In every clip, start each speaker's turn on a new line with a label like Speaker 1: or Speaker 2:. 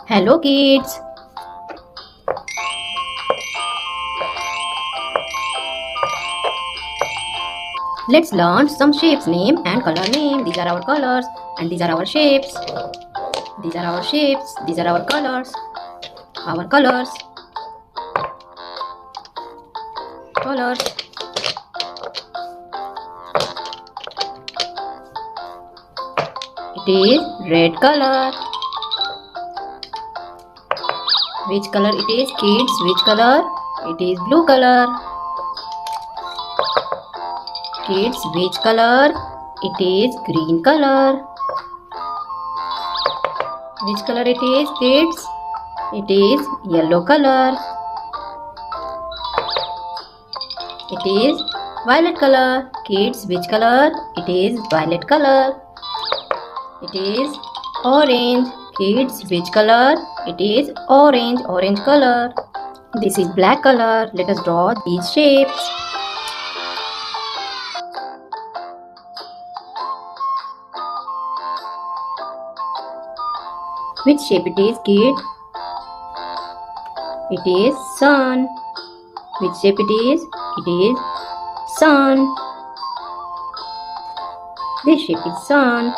Speaker 1: Hello kids. Let's learn some shapes name and color name. These are our colors and these are our shapes. These are our shapes. These are our colors. Our colors. Colors. It is red color. Which color it is, kids? Which color? It is blue color. Kids, which color? It is green color. Which color it is, kids? It is yellow color. It is violet color. Kids, which color? It is violet color. It is orange. Kids, which color? It is orange, orange color. This is black color. Let us draw these shapes. Which shape it is, kid? It is sun. Which shape it is? It is sun. This shape is sun.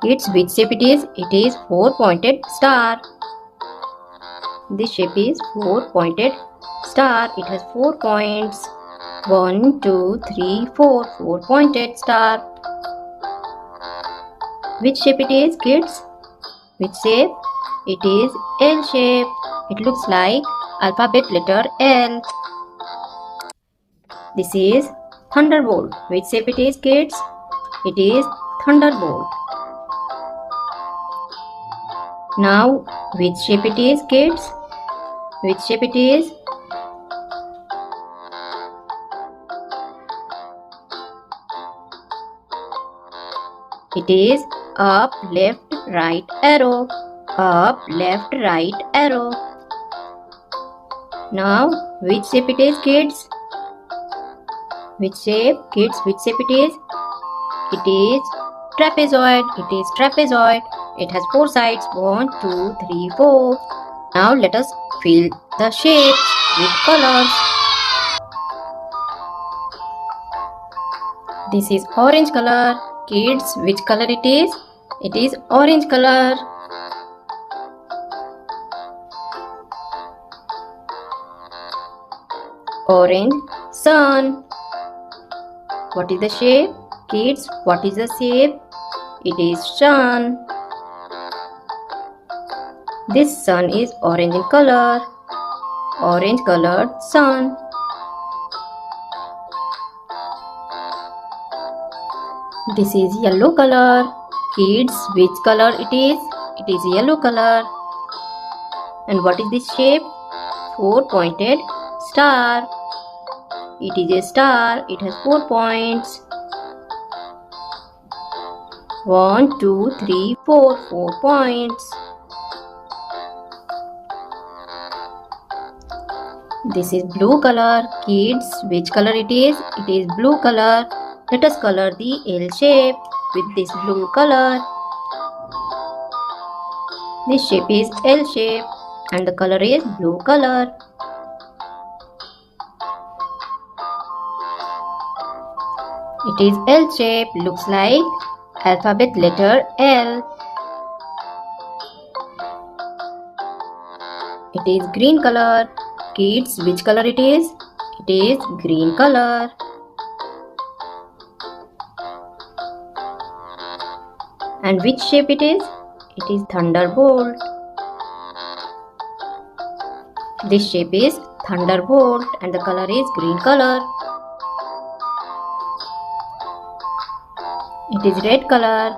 Speaker 1: Kids, which shape it is? It is four-pointed star. This shape is four-pointed star. It has 4 points. 1, 2, 3, 4. Four-pointed star. Which shape it is, kids? Which shape? It is L shape. It looks like alphabet letter L. This is thunderbolt. Which shape it is, kids? It is thunderbolt. Now, which shape it is, kids? Which shape it is? It is up, left, right arrow. Up, left, right arrow. Now, which shape it is, kids? Which shape, kids? Which shape it is? It is trapezoid. It is trapezoid. It has 4 sides. 1, 2, 3, 4. Now let us fill the shapes with colors. This is orange color. Kids, which color it is? It is orange color. Orange sun. What is the shape? Kids, what is the shape? It is sun. This sun is orange in color. Orange colored sun. This is yellow color. Kids, which color it is? It is yellow color. And what is this shape? Four-pointed star. It is a star. It has 4 points. 1, 2, 3, 4. 4 points. This is blue color. Kids, which color it is? It is blue color. Let us color the L shape with this blue color. This shape is L shape and the color is blue color. It is L shape, looks like alphabet letter L. It is green color. Kids, which color it is? It is green color. And which shape it is? It is thunderbolt. This shape is thunderbolt and the color is green color. It is red color.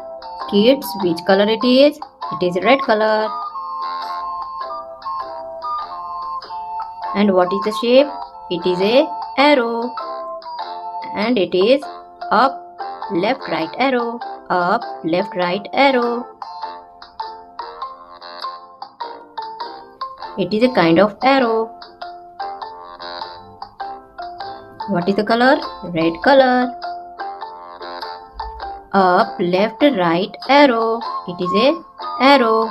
Speaker 1: Kids, which color it is? It is red color. And what is the shape? It is a arrow. And it is up, left, right arrow. Up, left, right arrow. It is a kind of arrow. What is the color? Red color. Up, left, right, arrow. It is a arrow.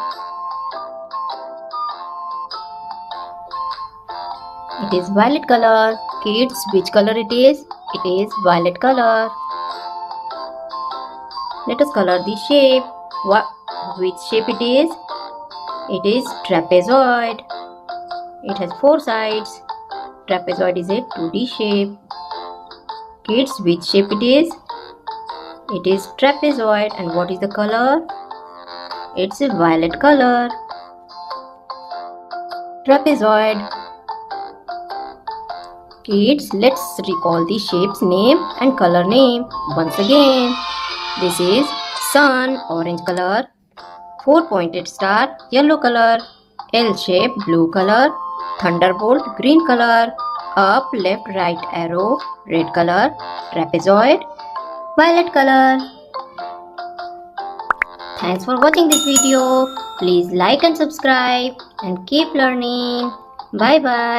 Speaker 1: It is violet color. Kids, which color it is? It is violet color. Let us color the shape. Which shape it is? It is trapezoid. It has 4 sides. Trapezoid is a 2D shape. Kids, which shape it is? It is trapezoid. And what is the color? It's a violet color. Trapezoid. Kids, let's recall the shape's name and color name once again. This is sun, orange color. 4-pointed star, yellow color. L shape, blue color. Thunderbolt, green color. Up, left, right arrow, red color. Trapezoid, violet color. Thanks for watching this video. Please like and subscribe and keep learning. Bye bye.